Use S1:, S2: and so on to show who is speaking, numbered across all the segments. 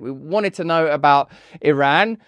S1: We wanted to know about Iran.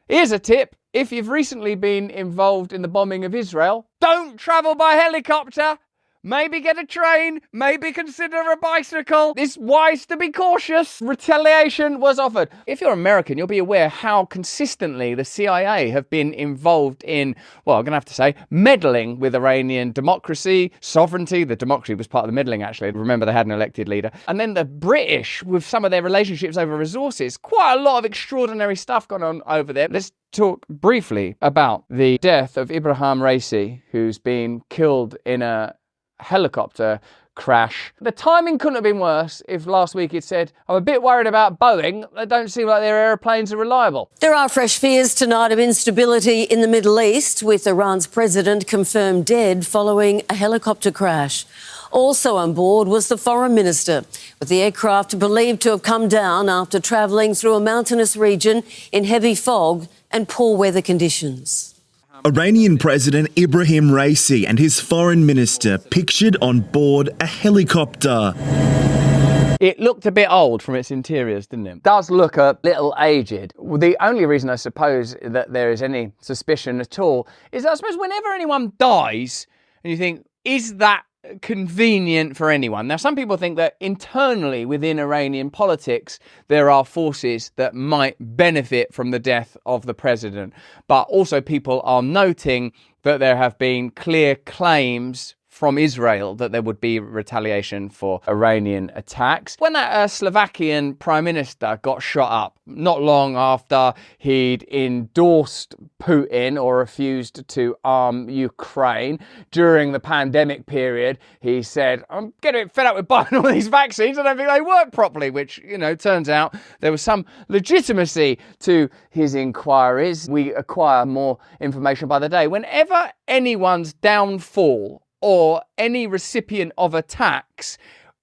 S1: Here's a tip. If you've recently been involved in the bombing of Israel, don't travel by helicopter. Maybe get a train, maybe consider a bicycle. It's wise to be cautious. Retaliation was offered. If you're American, you'll be aware how consistently the CIA have been involved in, well, I'm going to have to say, meddling with Iranian democracy, sovereignty. The democracy was part of the meddling, actually. Remember, they had an elected leader. And then the British, with some of their relationships over resources, quite a lot of extraordinary stuff going on over there. Let's talk briefly about the death of Ebrahim Raisi, who's been killed in a helicopter crash. The timing couldn't have been worse if last week it said, I'm a bit worried about Boeing. They don't seem like their aeroplanes are reliable.
S2: There are fresh fears tonight of instability in the Middle East, with Iran's president confirmed dead following a helicopter crash. Also on board was the foreign minister, with the aircraft believed to have come down after travelling through a mountainous region in heavy fog and poor weather conditions.
S3: Iranian President Ebrahim Raisi and his foreign minister pictured on board a helicopter.
S1: It looked a bit old from its interiors, didn't it? Does look a little aged. The only reason I suppose that there is any suspicion at all is that I suppose whenever anyone dies and you think, is that convenient for anyone? Now, some people think that internally within Iranian politics, there are forces that might benefit from the death of the president. But also people are noting that there have been clear claims from Israel that there would be retaliation for Iranian attacks. When that Slovakian prime minister got shot up, not long after he'd endorsed Putin or refused to arm Ukraine during the pandemic period, he said, I'm getting fed up with buying all these vaccines. I don't think they work properly, which, turns out there was some legitimacy to his inquiries. We acquire more information by the day. Whenever anyone's downfall or any recipient of attacks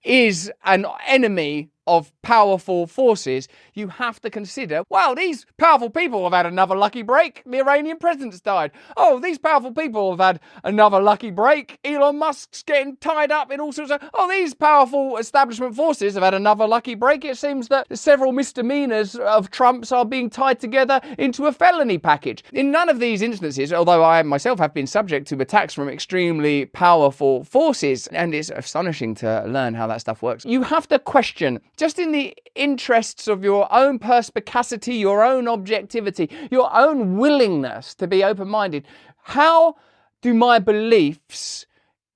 S1: is an enemy of powerful forces, you have to consider, wow, these powerful people have had another lucky break. The Iranian president's died. Oh, these powerful people have had another lucky break. Elon Musk's getting tied up in all sorts of... Oh, these powerful establishment forces have had another lucky break. It seems that several misdemeanors of Trump's are being tied together into a felony package. In none of these instances, although I myself have been subject to attacks from extremely powerful forces, and it's astonishing to learn how that stuff works, you have to question, just in the interests of your own perspicacity, your own objectivity, your own willingness to be open-minded, how do my beliefs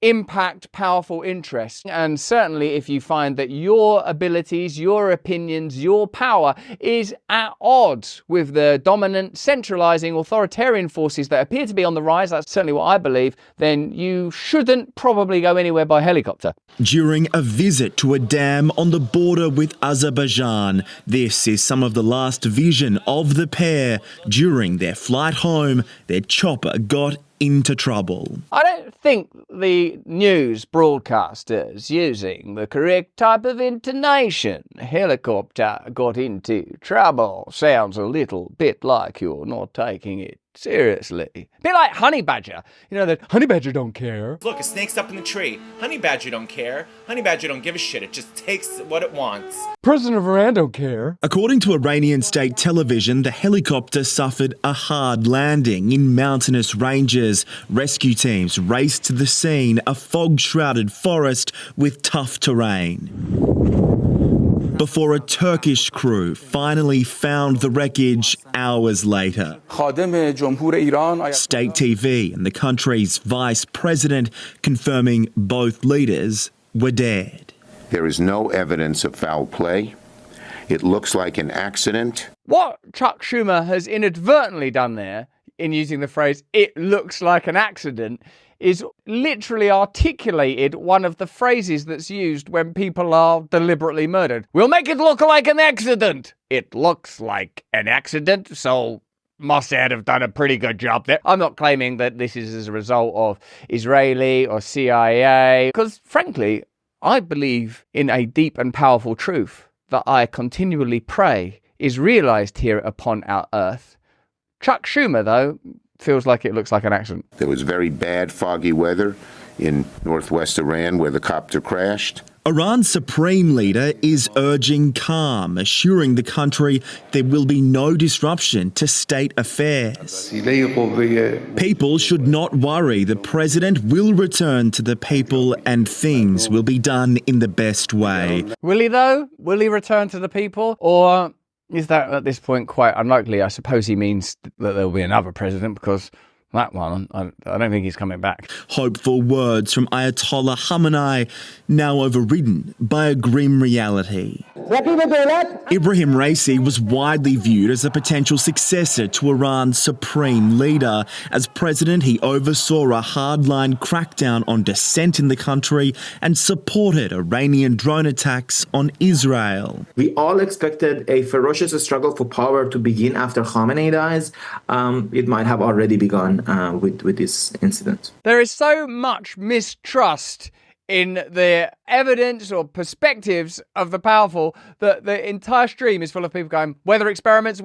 S1: impact powerful interests? And certainly if you find that your abilities, your opinions, your power is at odds with the dominant, centralizing, authoritarian forces that appear to be on the rise, that's certainly what I believe, then you shouldn't probably go anywhere by helicopter.
S3: During a visit to a dam on the border with Azerbaijan, this is some of the last vision of the pair. During their flight home, their chopper got into trouble.
S1: I don't think the news broadcasters using the correct type of intonation, helicopter got into trouble, sounds a little bit like you're not taking it seriously. A bit like honey badger. That honey badger don't care.
S4: Look, a snake's up in the tree. Honey badger don't care. Honey badger don't give a shit. It just takes what it wants.
S1: President of Iran don't care.
S3: According to Iranian state television, the helicopter suffered a hard landing in mountainous ranges. Rescue teams raced to the scene, a fog-shrouded forest with tough terrain, before a Turkish crew finally found the wreckage hours later. State TV and the country's vice president confirming both leaders were dead.
S5: There is no evidence of foul play. It looks like an accident.
S1: What Chuck Schumer has inadvertently done there, in using the phrase, it looks like an accident, is literally articulated one of the phrases that's used when people are deliberately murdered. We'll make it look like an accident. It looks like an accident, so Mossad have done a pretty good job there. I'm not claiming that this is as a result of Israeli or CIA, because frankly, I believe in a deep and powerful truth that I continually pray is realized here upon our earth. Chuck Schumer, though, feels like it looks like an accident.
S5: There was very bad foggy weather in northwest Iran where the copter crashed.
S3: Iran's supreme leader is urging calm, assuring the country there will be no disruption to state affairs. People should not worry. The president will return to the people and things will be done in the best way.
S1: Will he though? Will he return to the people? Or is that at this point quite unlikely? I suppose he means that there will be another president, because that one, I don't think he's coming back.
S3: Hopeful words from Ayatollah Khamenei, now overridden by a grim reality. Ebrahim Raisi was widely viewed as a potential successor to Iran's supreme leader. As president, he oversaw a hardline crackdown on dissent in the country and supported Iranian drone attacks on Israel.
S6: We all expected a ferocious struggle for power to begin after Khamenei dies. It might have already begun with this incident.
S1: There is so much mistrust in the evidence or perspectives of the powerful that the entire stream is full of people going, weather experiments,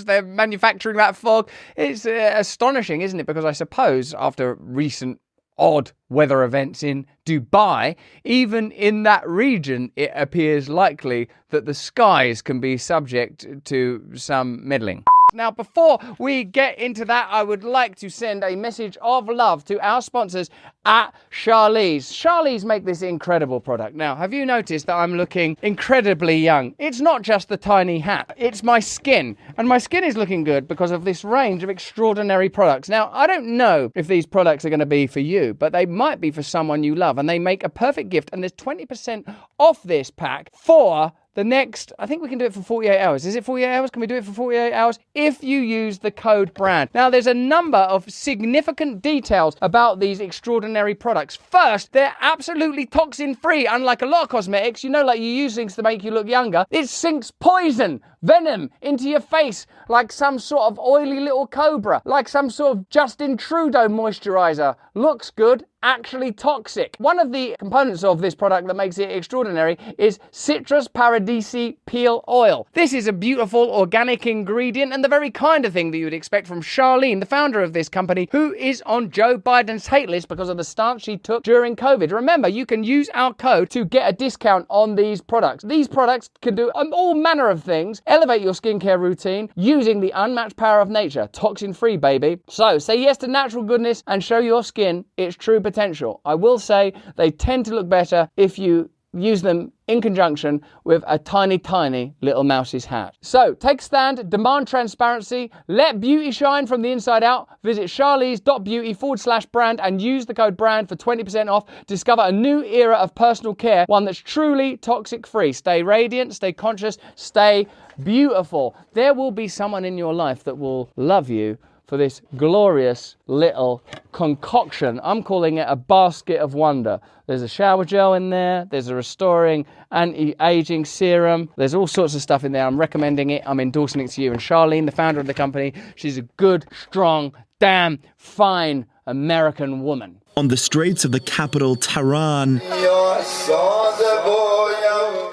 S1: they're manufacturing that fog. It's astonishing, isn't it? Because I suppose after recent odd weather events in Dubai, even in that region, it appears likely that the skies can be subject to some meddling. Now, before we get into that, I would like to send a message of love to our sponsors at Charlize. Charlize make this incredible product. Now, have you noticed that I'm looking incredibly young? It's not just the tiny hat, it's my skin. And my skin is looking good because of this range of extraordinary products. Now, I don't know if these products are going to be for you, but they might be for someone you love, and they make a perfect gift. And there's 20% off this pack for the next, I think we can do it for 48 hours. Is it 48 hours? Can we do it for 48 hours? If you use the code BRAND. Now, there's a number of significant details about these extraordinary products. First, they're absolutely toxin-free, unlike a lot of cosmetics. You know, like you use things to make you look younger. It sinks poison, venom into your face like some sort of oily little cobra, like some sort of Justin Trudeau moisturizer. Looks good, actually toxic. One of the components of this product that makes it extraordinary is citrus paradisi peel oil. This is a beautiful organic ingredient and the very kind of thing that you would expect from Charlene, the founder of this company, who is on Joe Biden's hate list because of the stance she took during COVID. Remember, you can use our code to get a discount on these products. These products can do all manner of things. Elevate your skincare routine using the unmatched power of nature. Toxin-free, baby. So say yes to natural goodness and show your skin its true potential. I will say they tend to look better if you use them in conjunction with a tiny, tiny little mouse's hat. So take a stand, demand transparency, let beauty shine from the inside out. Visit charlize.beauty/brand and use the code BRAND for 20% off. Discover a new era of personal care, one that's truly toxic-free. Stay radiant, stay conscious, stay beautiful. There will be someone in your life that will love you for this glorious little concoction. I'm calling it a basket of wonder. There's a shower gel in there. There's a restoring anti-aging serum. There's all sorts of stuff in there. I'm recommending it. I'm endorsing it to you. And Charlene, the founder of the company, she's a good, strong, damn fine American woman.
S3: On the streets of the capital, Tehran,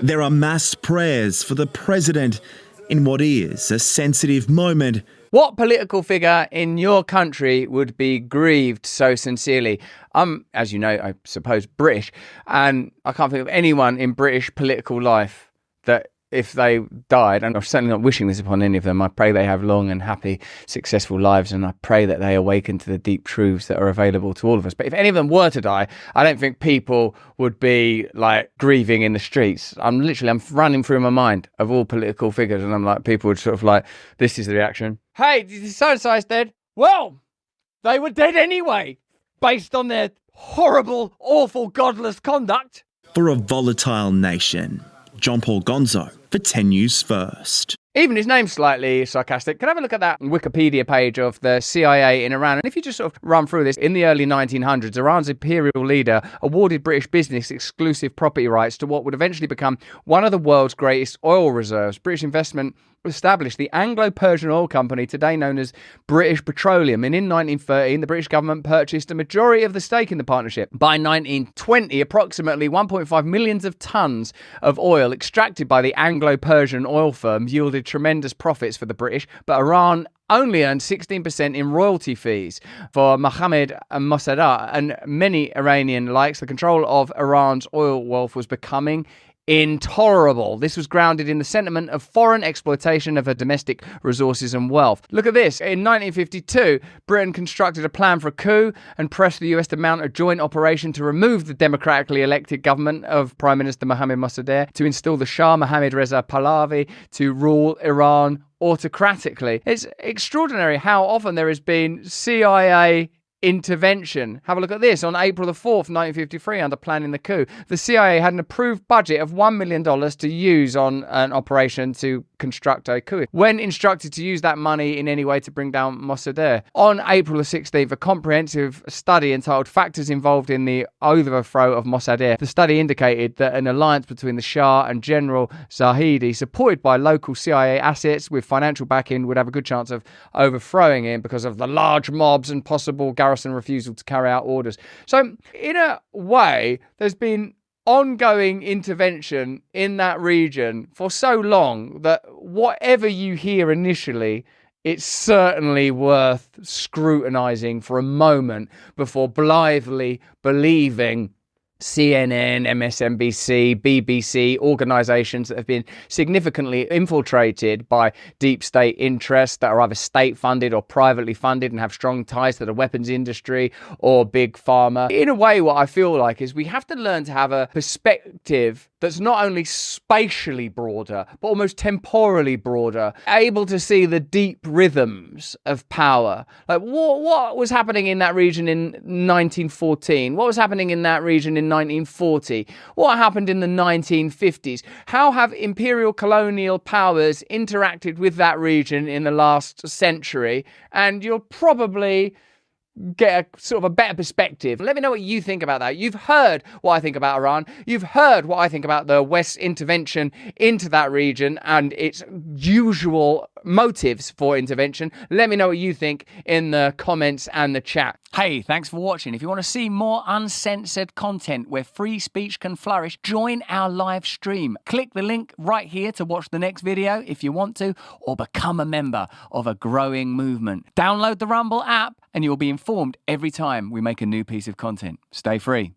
S3: there are mass prayers for the president in what is a sensitive moment.
S1: What political figure in your country would be grieved so sincerely? I'm, as you know, I suppose British, and I can't think of anyone in British political life that if they died, and I'm certainly not wishing this upon any of them, I pray they have long and happy, successful lives, and I pray that they awaken to the deep truths that are available to all of us. But if any of them were to die, I don't think people would be like grieving in the streets. I'm running through my mind of all political figures, and I'm like, people would sort of like, this is the reaction. Hey, so-and-so's dead. Well, they were dead anyway, based on their horrible, awful, godless conduct.
S3: For a volatile nation, John Paul Gonzo for 10 News First.
S1: Even his name's slightly sarcastic. Can I have a look at that Wikipedia page of the CIA in Iran? And if you just sort of run through this, in the early 1900s, Iran's imperial leader awarded British business exclusive property rights to what would eventually become one of the world's greatest oil reserves. British investment established the Anglo-Persian Oil Company, today known as British Petroleum. And in 1913, the British government purchased a majority of the stake in the partnership. By 1920, approximately 1.5 million tons of oil extracted by the Anglo-Persian oil firm yielded tremendous profits for the British, but Iran only earned 16% in royalty fees. For Mohammed Mossadegh and many Iranian likes, the control of Iran's oil wealth was becoming intolerable. This was grounded in the sentiment of foreign exploitation of her domestic resources and wealth. Look at this. In 1952, Britain constructed a plan for a coup and pressed the US to mount a joint operation to remove the democratically elected government of Prime Minister Mohammed Mossadegh, to install the Shah Mohammad Reza Pahlavi to rule Iran autocratically. It's extraordinary how often there has been CIA intervention. Have a look at this. On April the 4th, 1953, under planning the coup, the CIA had an approved budget of $1 million to use on an operation to construct a coup, when instructed to use that money in any way to bring down Mossadegh. On April the 16th, a comprehensive study entitled Factors Involved in the Overthrow of Mossadegh. The study indicated that an alliance between the Shah and General Zahedi, supported by local CIA assets with financial backing, would have a good chance of overthrowing him because of the large mobs and possible garrison refusal to carry out orders. So, in a way, there's been ongoing intervention in that region for so long that whatever you hear initially, it's certainly worth scrutinizing for a moment before blithely believing CNN, MSNBC, BBC, organisations that have been significantly infiltrated by deep state interests that are either state funded or privately funded and have strong ties to the weapons industry or big pharma. In a way, what I feel like is we have to learn to have a perspective that's not only spatially broader, but almost temporally broader, able to see the deep rhythms of power. Like what was happening in that region in 1914? What was happening in that region in 1940? What happened in the 1950s? How have imperial colonial powers interacted with that region in the last century? And you'll probably get a sort of a better perspective. Let me know what you think about that. You've heard what I think about Iran. You've heard what I think about the West's intervention into that region and its usual motives for intervention. Let me know what you think in the comments and the chat. Hey, thanks for watching. If you want to see more uncensored content where free speech can flourish, join our live stream. Click the link right here to watch the next video if you want to, or become a member of a growing movement. Download the Rumble app and you'll be informed every time we make a new piece of content. Stay free.